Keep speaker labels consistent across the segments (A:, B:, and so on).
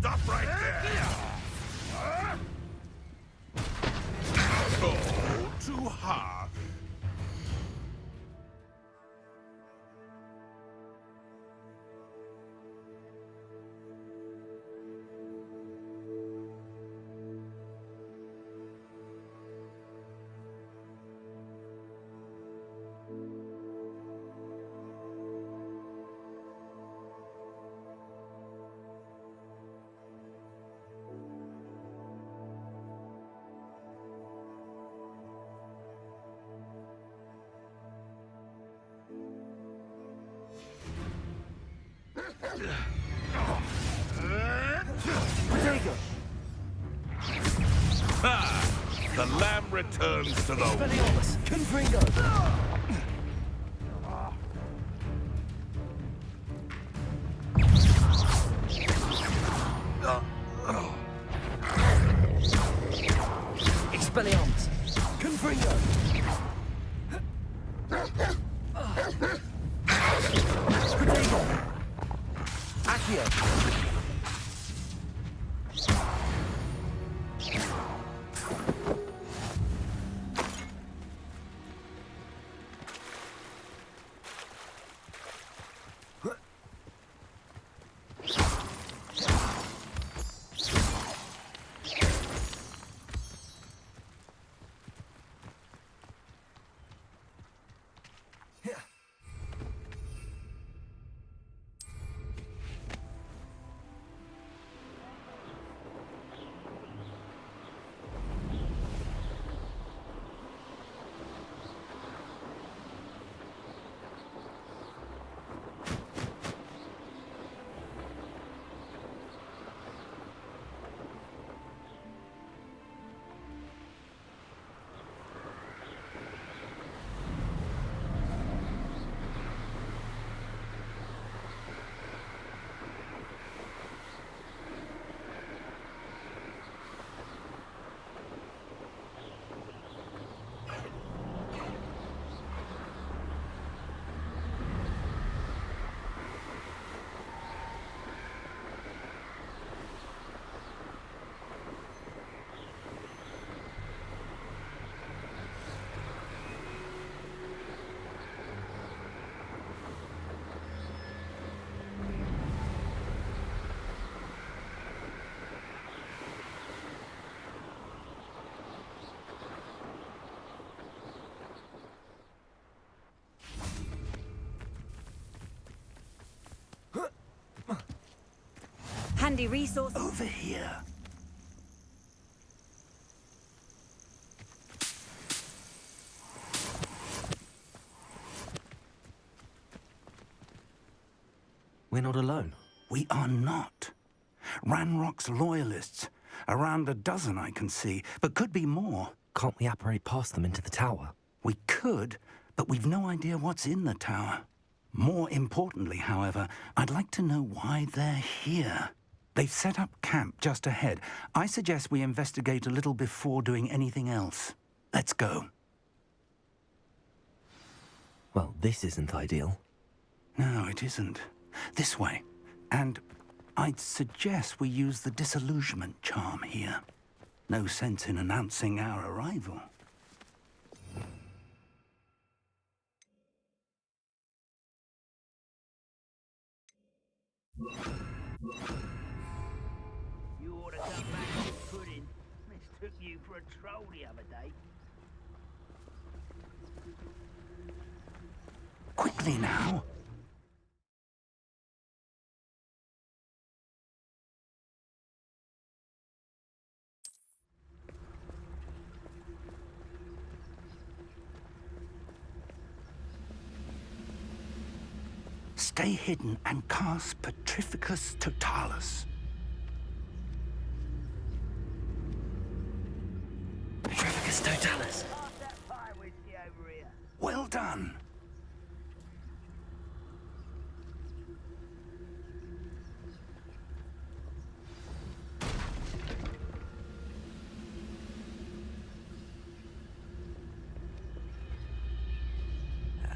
A: Stop right there! Oh, too hard. Ah, the lamb returns to the
B: Confringo! Expelliarmus! Confringo! Protego! Accio!
C: Handy resource.
B: Over here.
D: We're not alone.
B: We are not. Ranrock's loyalists. Around a dozen I can see, but could be more.
D: Can't we apparate past them into the tower?
B: We could, but we've no idea what's in the tower. More importantly, however, I'd like to know why they're here. They've set up camp just ahead. I suggest we investigate a little before doing anything else. Let's go.
D: Well, this isn't ideal.
B: No, it isn't. This way. And I'd suggest we use the disillusionment charm here. No sense in announcing our arrival.
E: You ought to come back to pudding. Mistook you for a troll the other day.
B: Quickly now. Stay hidden and cast Petrificus Totalis.
D: Petrificus Totalis.
E: Pass that pie whiskey over here.
B: Well done.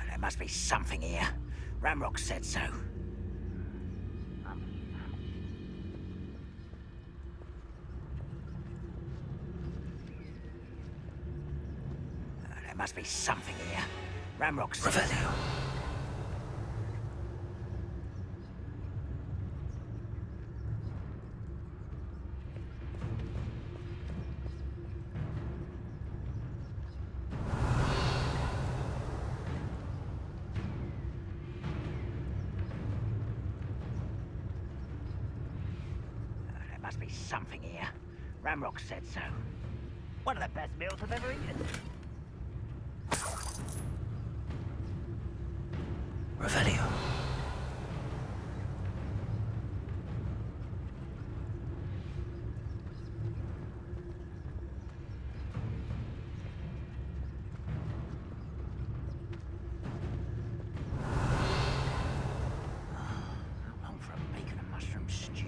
E: There must be something here. Ramrock said so. There must be something here. Ramrock said
D: Revelio.
E: There must be something here. Ramrock said so. One of the best meals I've ever eaten.
D: Revelio.
E: I long for a bacon and mushroom stew.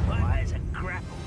E: Why is a grapple?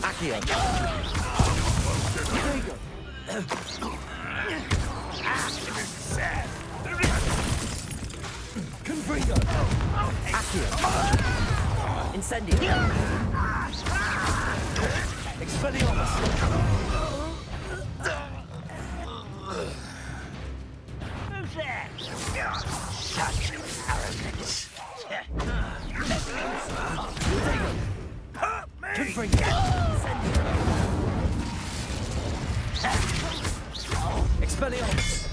D: Accio. Confringo. Accio. Incendio. Expelliarmus.
E: Who's there? Such arrogance.
D: Confringo. Expelliarmus.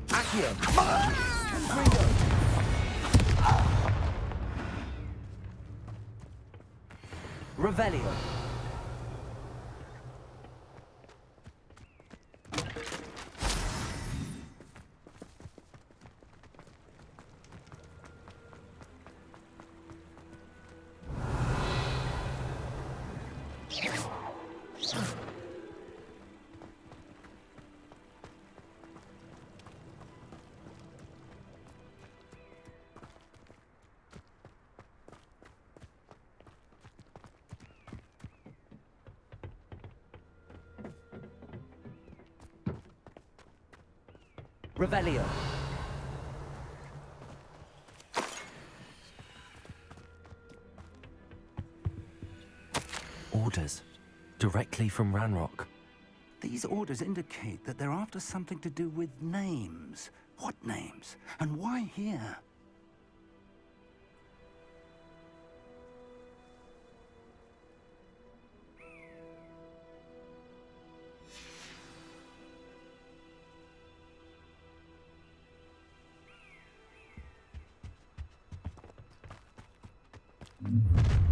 D: Accio. Confringo. Revelio. Revelio. Orders. Directly from Ranrock.
B: These orders indicate that they're after something to do with names. What names? And why here?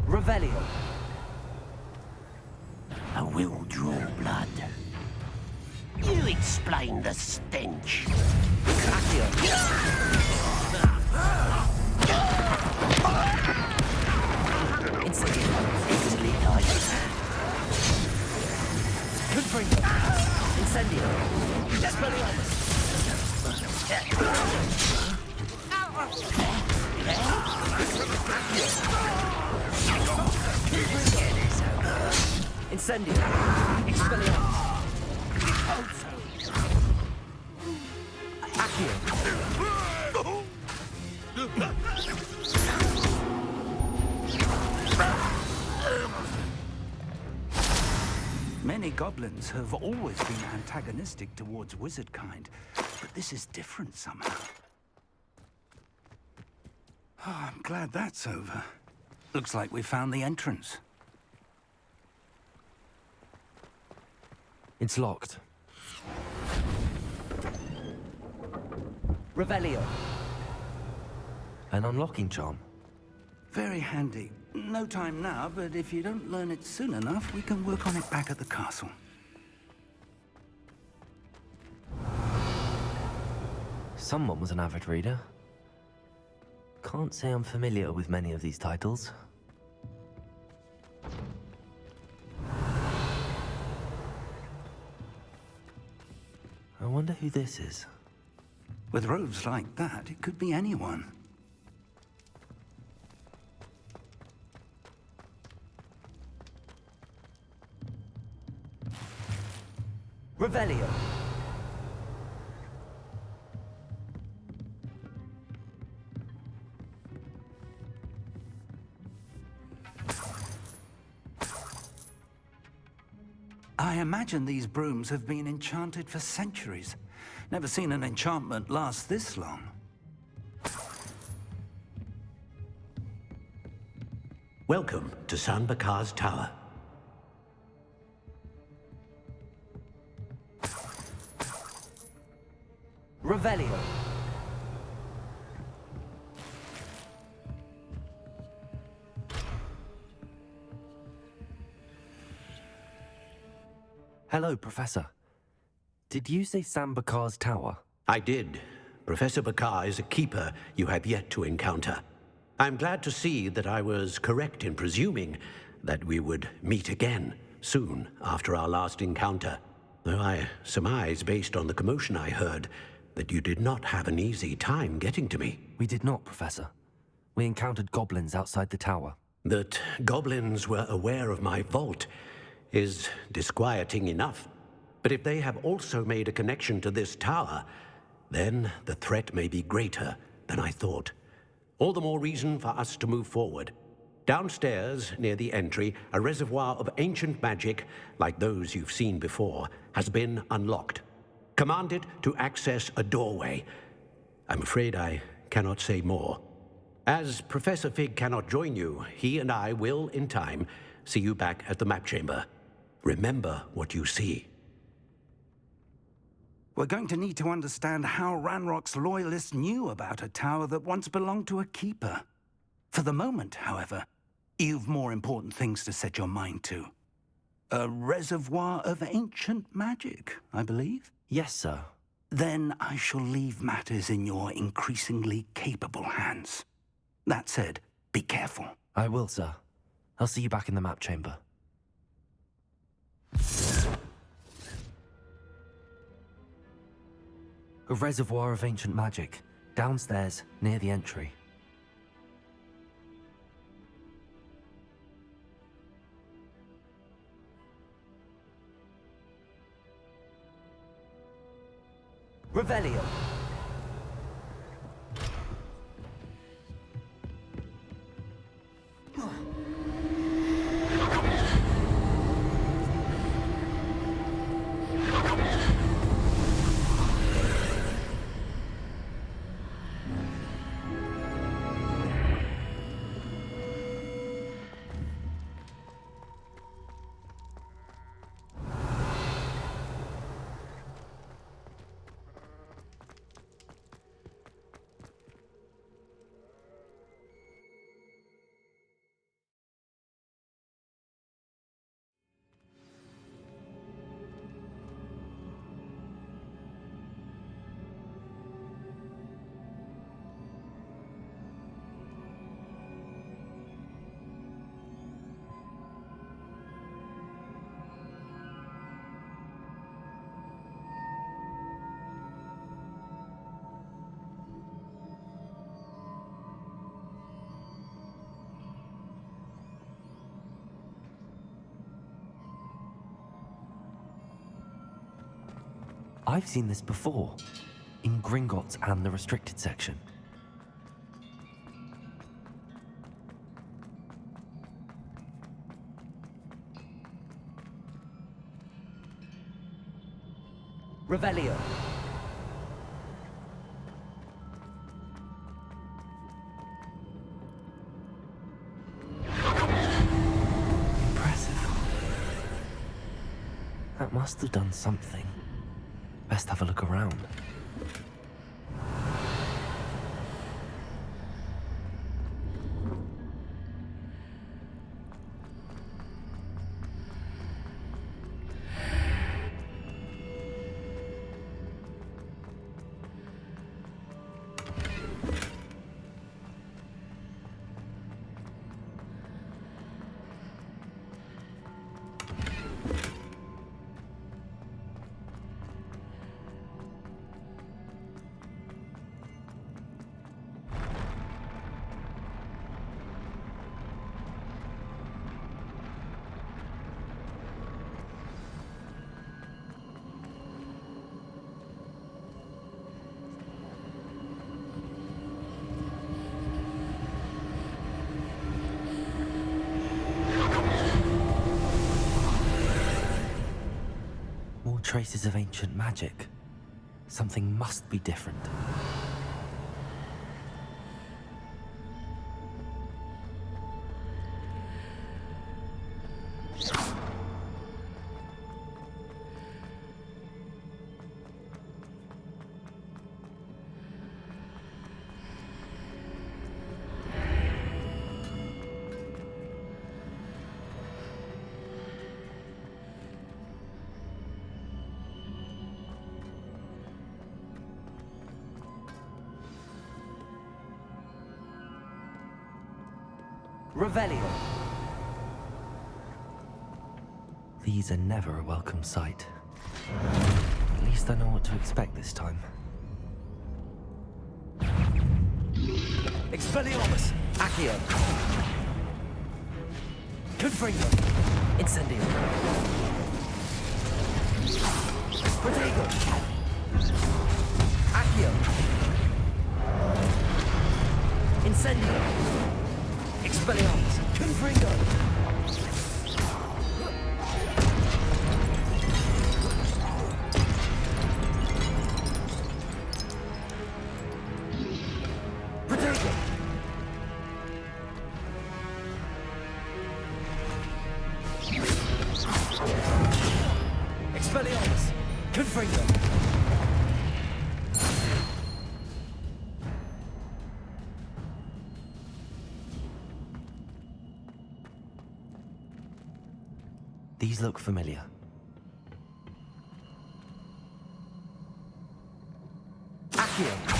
D: Revelio.
E: I will draw blood. You explain the stench.
D: Accio. Incendio.
E: Easily done.
D: Confringo. Incendio. Expelliarmus. Incendio. Expelliarmus. Accio.
B: Many goblins have always been antagonistic towards wizard kind, but this is different somehow. Oh, I'm glad that's over. Looks like we found the entrance.
D: It's locked. Revelio. An unlocking charm.
B: Very handy. No time now, but if you don't learn it soon enough, we can work on it back at the castle.
D: Someone was an avid reader. Can't say I'm familiar with many of these titles. I wonder who this is.
B: With robes like that, it could be anyone.
D: Revelio.
B: I imagine these brooms have been enchanted for centuries. Never seen an enchantment last this long.
C: Welcome to San Bakar's Tower.
D: Revelio. Hello, Professor. Did you say San Bakar's Tower?
C: I did. Professor Bakar is a keeper you have yet to encounter. I'm glad to see that I was correct in presuming that we would meet again soon after our last encounter, though I surmise, based on the commotion I heard, that you did not have an easy time getting to me.
D: We did not, Professor. We encountered goblins outside the tower.
C: That goblins were aware of my vault is disquieting enough. But if they have also made a connection to this tower, then the threat may be greater than I thought. All the more reason for us to move forward. Downstairs, near the entry, a reservoir of ancient magic, like those you've seen before, has been unlocked. Command it to access a doorway. I'm afraid I cannot say more. As Professor Fig cannot join you, he and I will, in time, see you back at the map chamber. Remember what you see.
B: We're going to need to understand how Ranrock's loyalists knew about a tower that once belonged to a keeper. For the moment, however, you've more important things to set your mind to. A reservoir of ancient magic, I believe?
D: Yes, sir.
B: Then I shall leave matters in your increasingly capable hands. That said, be careful.
D: I will, sir. I'll see you back in the map chamber. A reservoir of ancient magic, downstairs, near the entry. Revelio. I've seen this before, in Gringotts and the restricted section. Revelio. Impressive. That must have done something. Best have a look around. traces of ancient magic. Something must be different. Revelio. These are never a welcome sight. At least I know what to expect this time. Expelliarmus! Accio! Confringo! Incendio! Protego! Accio! Incendio! Expelliarmus! Confringo! Protego! Expelliarmus! Confringo! These look familiar. Accio!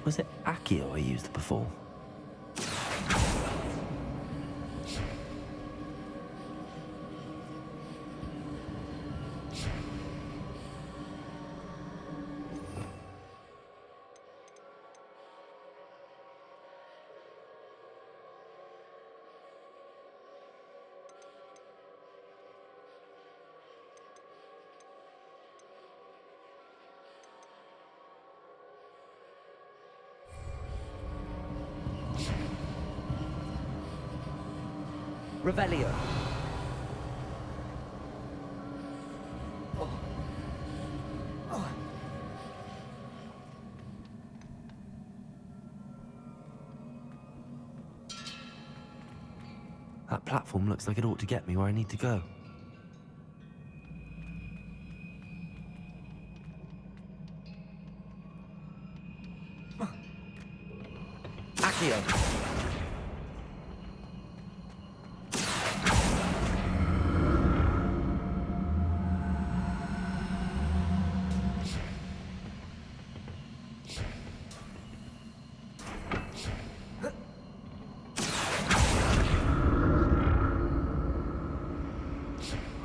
D: Was it Accio I used before? Revelio. That platform looks like it ought to get me where I need to go. Accio.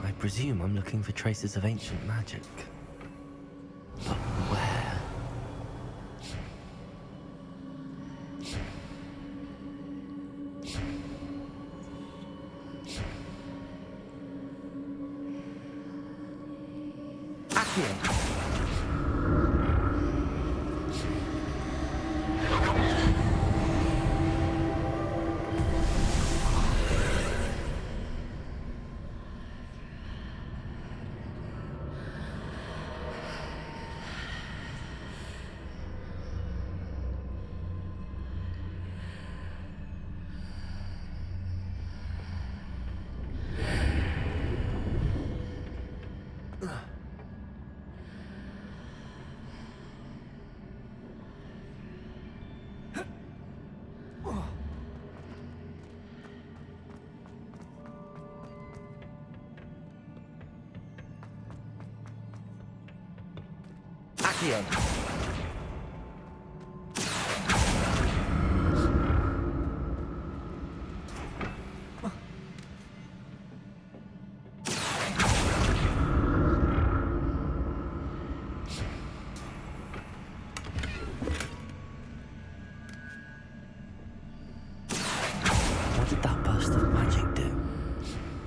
D: I presume I'm looking for traces of ancient magic. But where? Accio! Accio. What did that burst of magic do?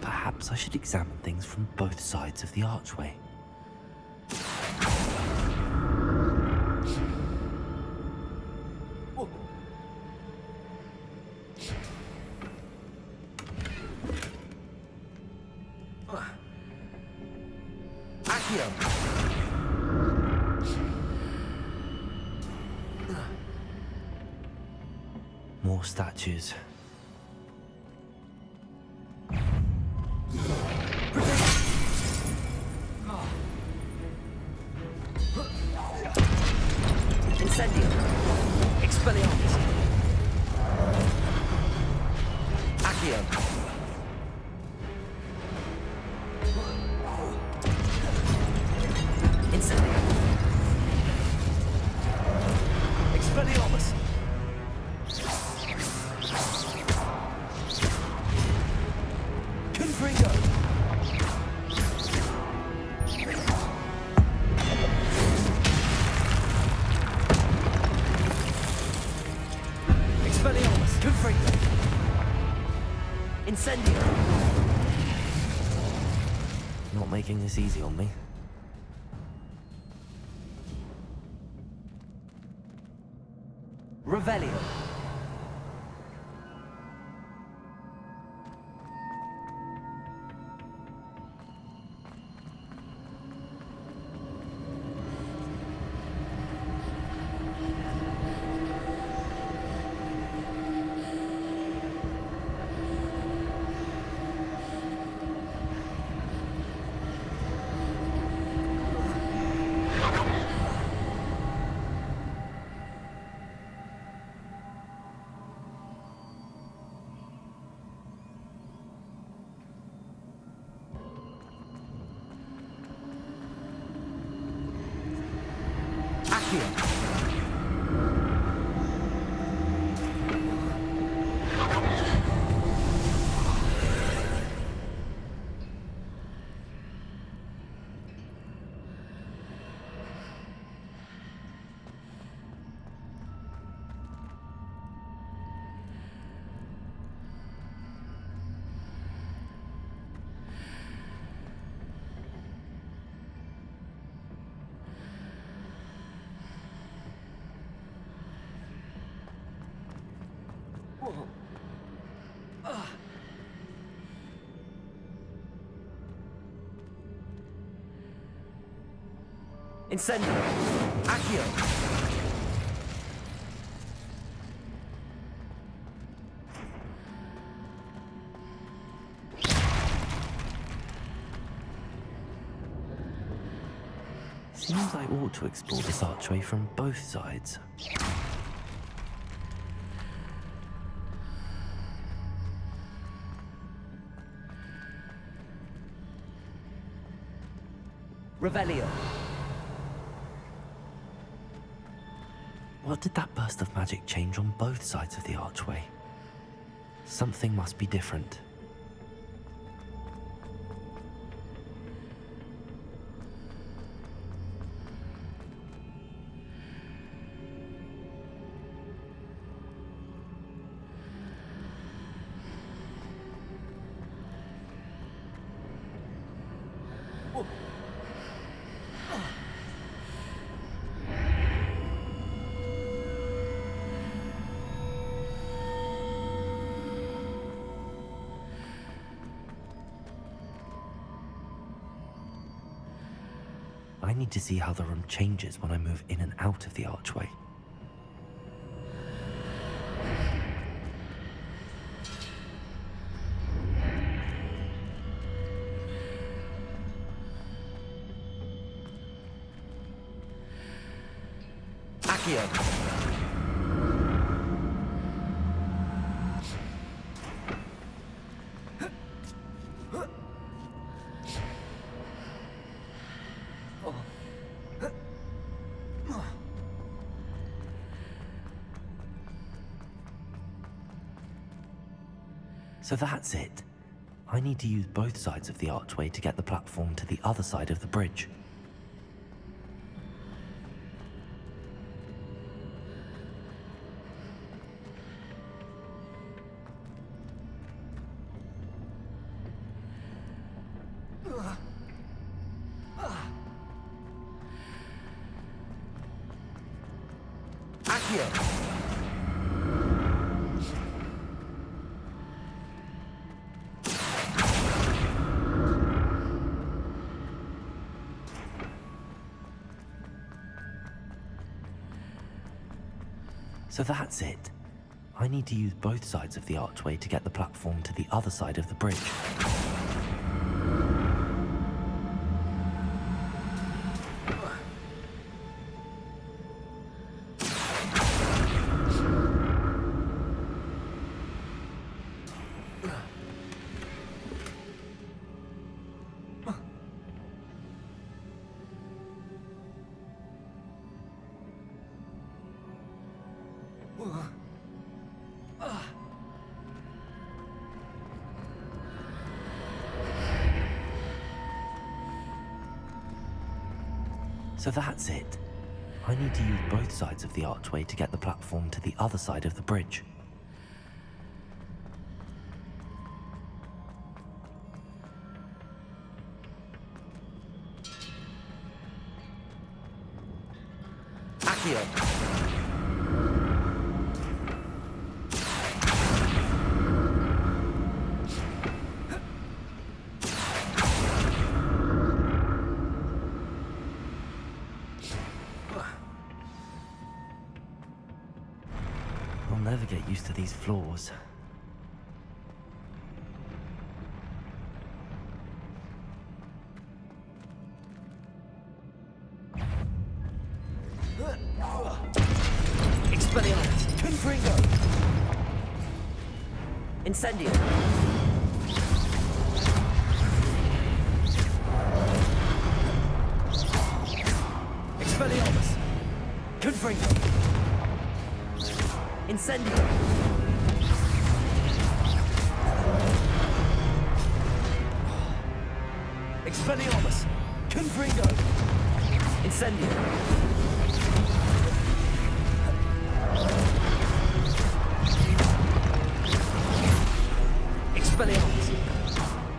D: Perhaps I should examine things from both sides of the archway. Accio! More statues. Incendio! Expelliarmus! Accio! Incendio! Expelliarmus! Confringo! Expelliarmus! Confringo! Incendio! Not making this easy on me. Revelio! Incendio! Accio! Seems I ought to explore this archway from both sides. Revelio! What did that burst of magic change on both sides of the archway? Something must be different. I need to see how the room changes when I move in and out of the archway. Accio! So that's it. I need to use both sides of the archway to get the platform to the other side of the bridge. So that's it. I need to use both sides of the archway to get the platform to the other side of the bridge. So that's it. I need to use both sides of the archway to get the platform to the other side of the bridge. I'll never get used to these floors.
F: Expelliarmus! Confringo! Incendio! Expelliarmus! Confringo! Incendio! Expelliarmus! Confringo! Incendio! Expelliarmus!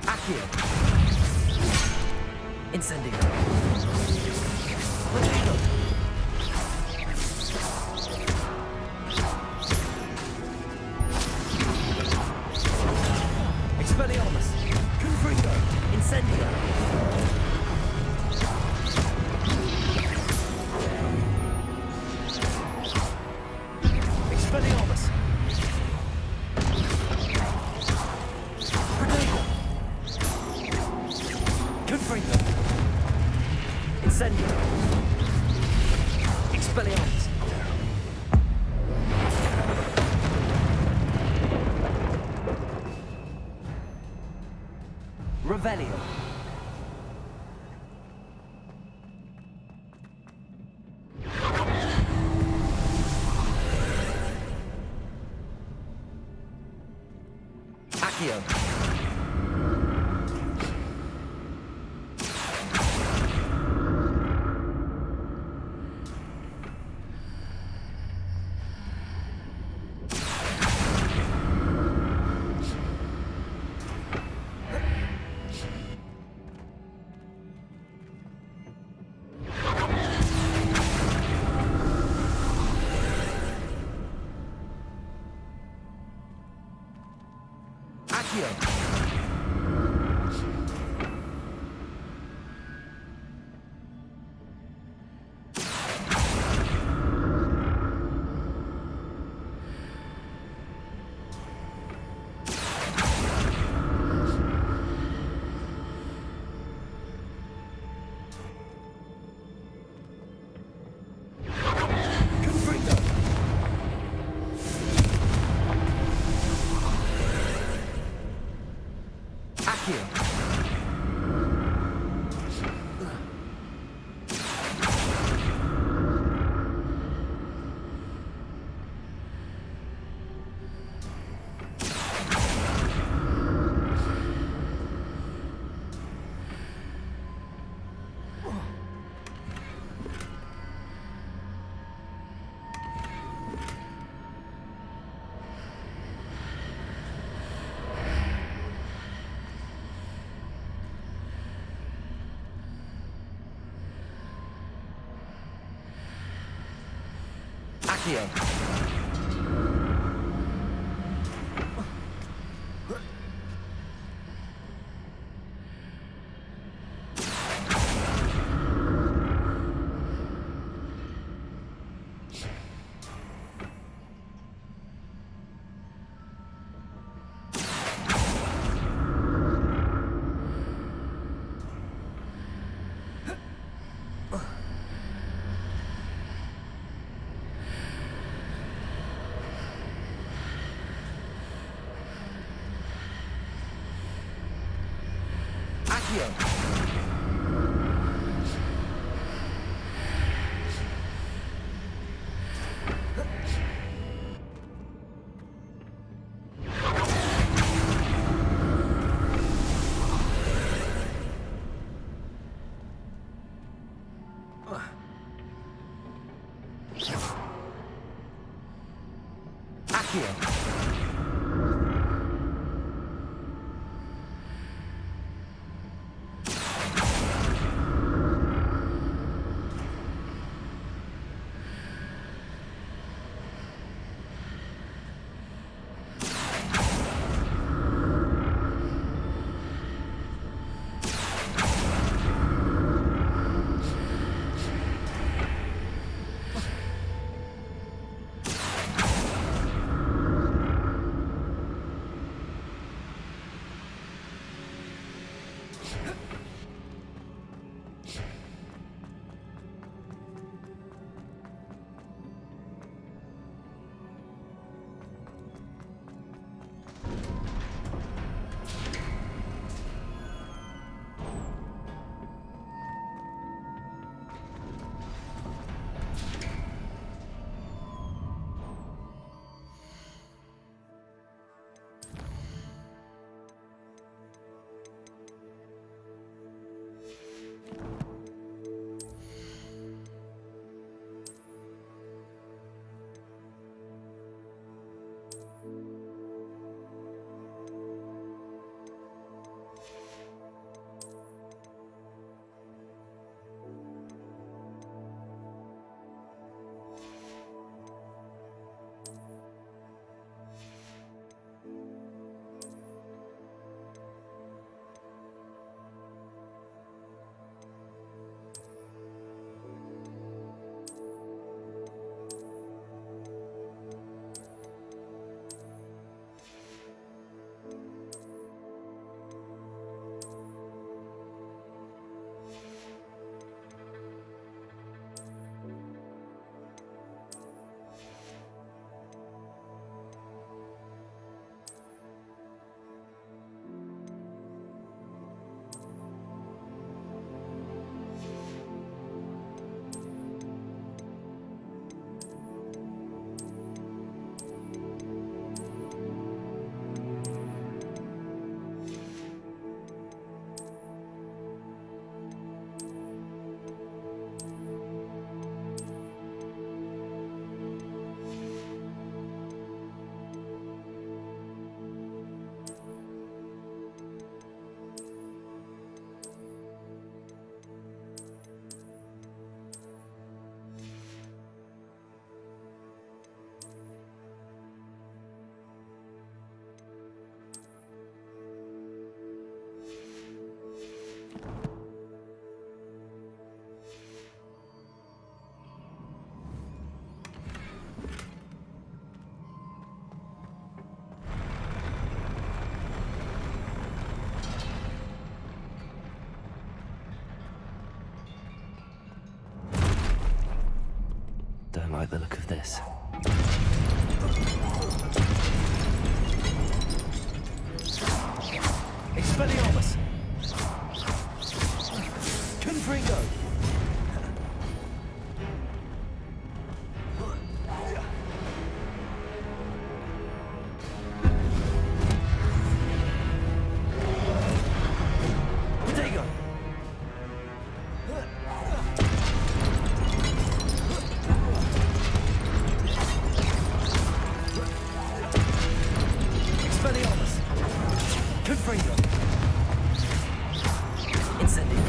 F: Accio! Incendio! Potato! Expelliarmus! Confringo! Incendio! Expelliarmus! Potato! Confringo! Incendio! Expelliarmus! Revelio. Accio. Accio.
D: Don't like the look of this.
F: Expelliarmus! Confringo! Protego! Expelliarmus! Confringo! Incendio!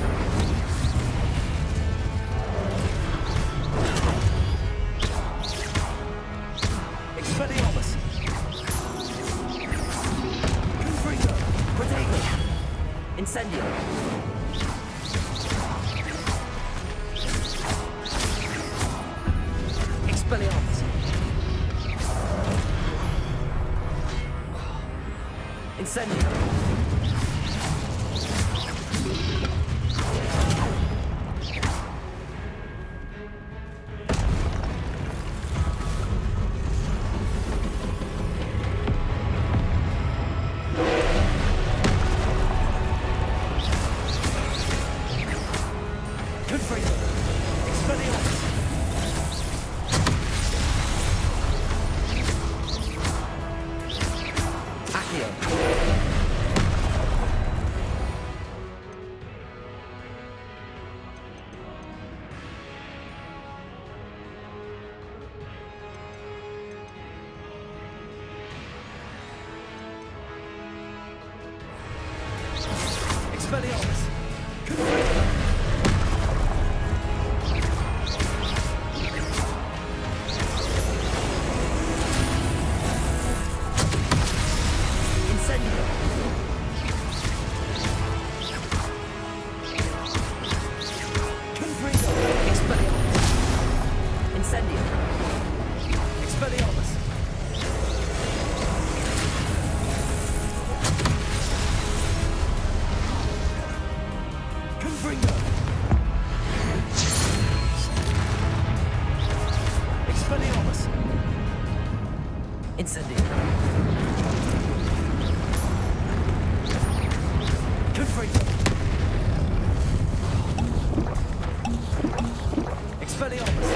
F: Confringo! Expelliarmus! Incendio! Confringo! Expelliarmus!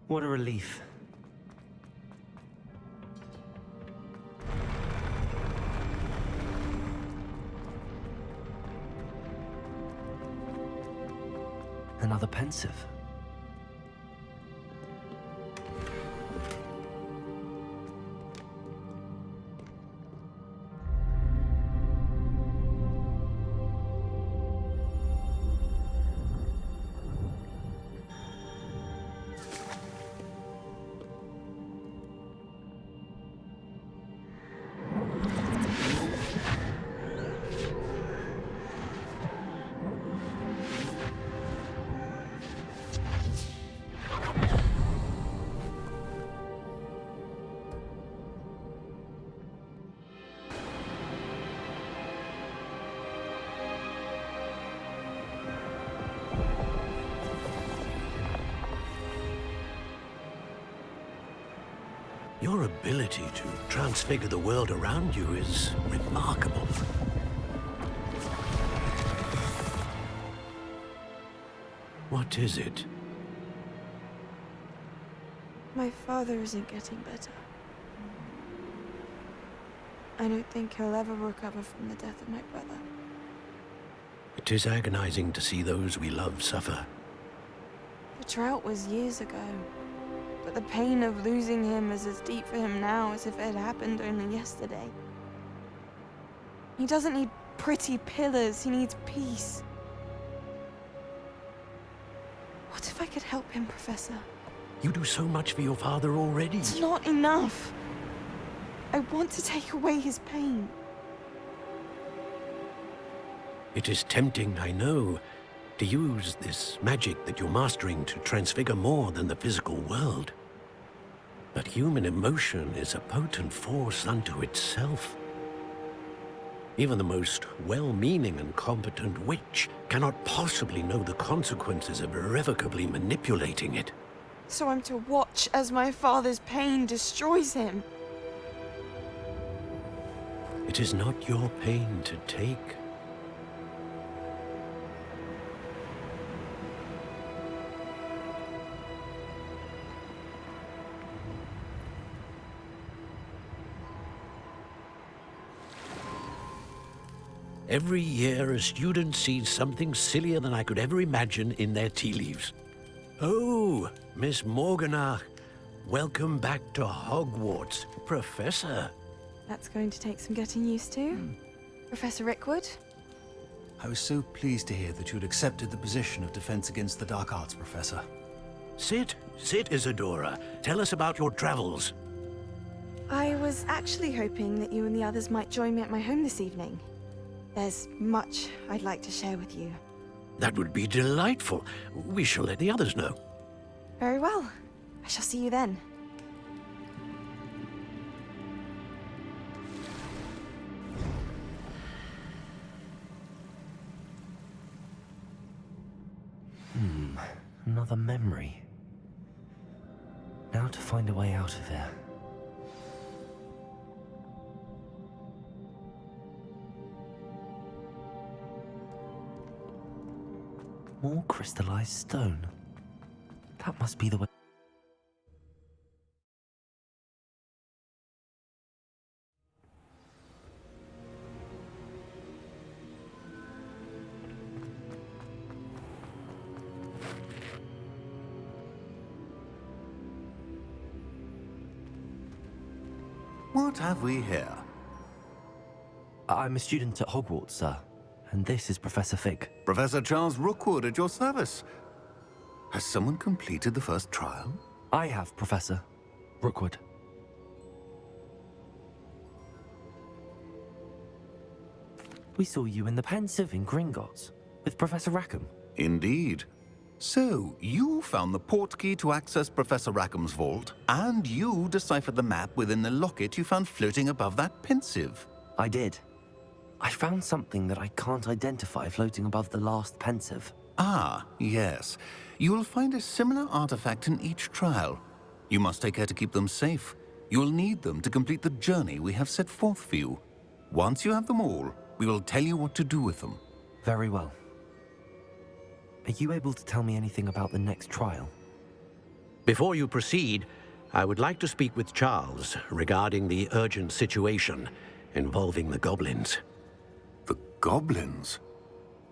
D: What a relief. Another pensive.
C: Your ability to transfigure the world around you is remarkable. What is it?
G: My father isn't getting better. I don't think he'll ever recover from the death of my brother.
C: It is agonizing to see those we love suffer.
G: The drought was years ago, but the pain of losing him is as deep for him now as if it had happened only yesterday. He doesn't need pretty pillars, he needs peace. What if I could help him, Professor?
C: You do so much for your father already.
G: It's not enough. I want to take away his pain.
C: It is tempting, I know, to use this magic that you're mastering to transfigure more than the physical world. But human emotion is a potent force unto itself. Even the most well-meaning and competent witch cannot possibly know the consequences of irrevocably manipulating it.
G: So I'm to watch as my father's pain destroys him.
C: It is not your pain to take. Every year, a student sees something sillier than I could ever imagine in their tea leaves. Oh, Miss Morganach, welcome back to Hogwarts, Professor.
G: That's going to take some getting used to. Professor Rickwood?
H: I was so pleased to hear that you had accepted the position of Defense Against the Dark Arts, Professor.
C: Sit, Isadora. Tell us about your travels.
G: I was actually hoping that you and the others might join me at my home this evening. There's much I'd like to share with you.
C: That would be delightful. We shall let the others know.
G: Very well. I shall see you then.
D: Another memory. Now to find a way out of here. More crystallized stone. That must be the way.
I: What have we here?
D: I'm a student at Hogwarts, sir. And this is Professor Fig.
I: Professor Charles Rookwood at your service. Has someone completed the first trial?
D: I have, Professor Rookwood. We saw you in the Pensive in Gringotts with Professor Rackham.
I: Indeed. So, you found the portkey to access Professor Rackham's vault, and you deciphered the map within the locket you found floating above that Pensive.
D: I did. I found something that I can't identify floating above the last Pensive.
I: Ah, yes. You will find a similar artifact in each trial. You must take care to keep them safe. You will need them to complete the journey we have set forth for you. Once you have them all, we will tell you what to do with them.
D: Very well. Are you able to tell me anything about the next trial?
C: Before you proceed, I would like to speak with Charles regarding the urgent situation involving the goblins.
I: The goblins?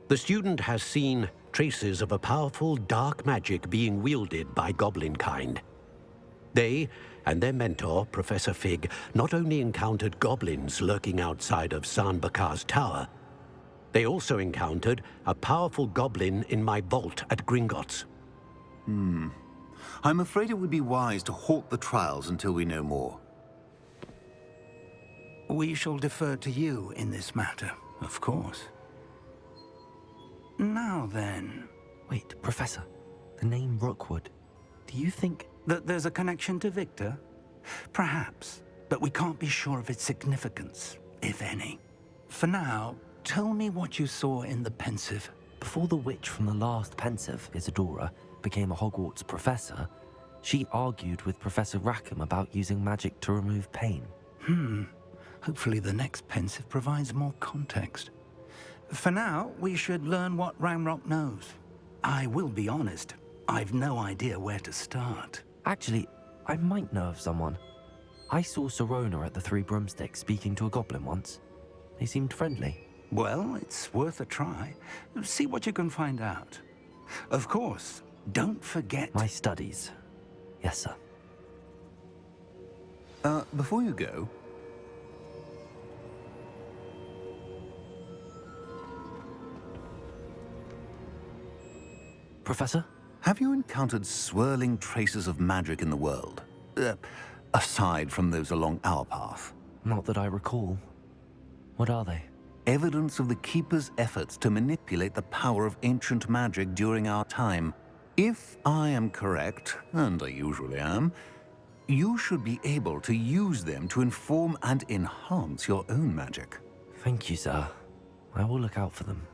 C: The student has seen traces of a powerful dark magic being wielded by goblin kind. They and their mentor, Professor Fig, not only encountered goblins lurking outside of San Bakar's tower, they also encountered a powerful goblin in my vault at Gringotts.
I: I'm afraid it would be wise to halt the trials until we know more.
B: We shall defer to you in this matter, of course. Now then,
D: Wait, Professor. The name Rookwood. Do you think...
B: that there's a connection to Victor? Perhaps, but we can't be sure of its significance, if any. For now, tell me what you saw in the Pensive.
D: Before the witch from the last Pensive, Isadora, became a Hogwarts professor, she argued with Professor Rackham about using magic to remove pain.
B: Hopefully the next Pensive provides more context. For now, we should learn what Ranrock knows. I will be honest, I've no idea where to start.
D: Actually, I might know of someone. I saw Serona at the Three Broomsticks speaking to a goblin once. They seemed friendly.
B: Well, it's worth a try. See what you can find out. Of course, don't forget...
D: My studies. Yes, sir.
I: Before you go,
D: Professor?
I: have you encountered swirling traces of magic in the world? Aside from those along our path.
D: Not that I recall. What are they?
I: Evidence of the Keeper's efforts to manipulate the power of ancient magic during our time. If I am correct, and I usually am, you should be able to use them to inform and enhance your own magic.
D: Thank you, sir. I will look out for them.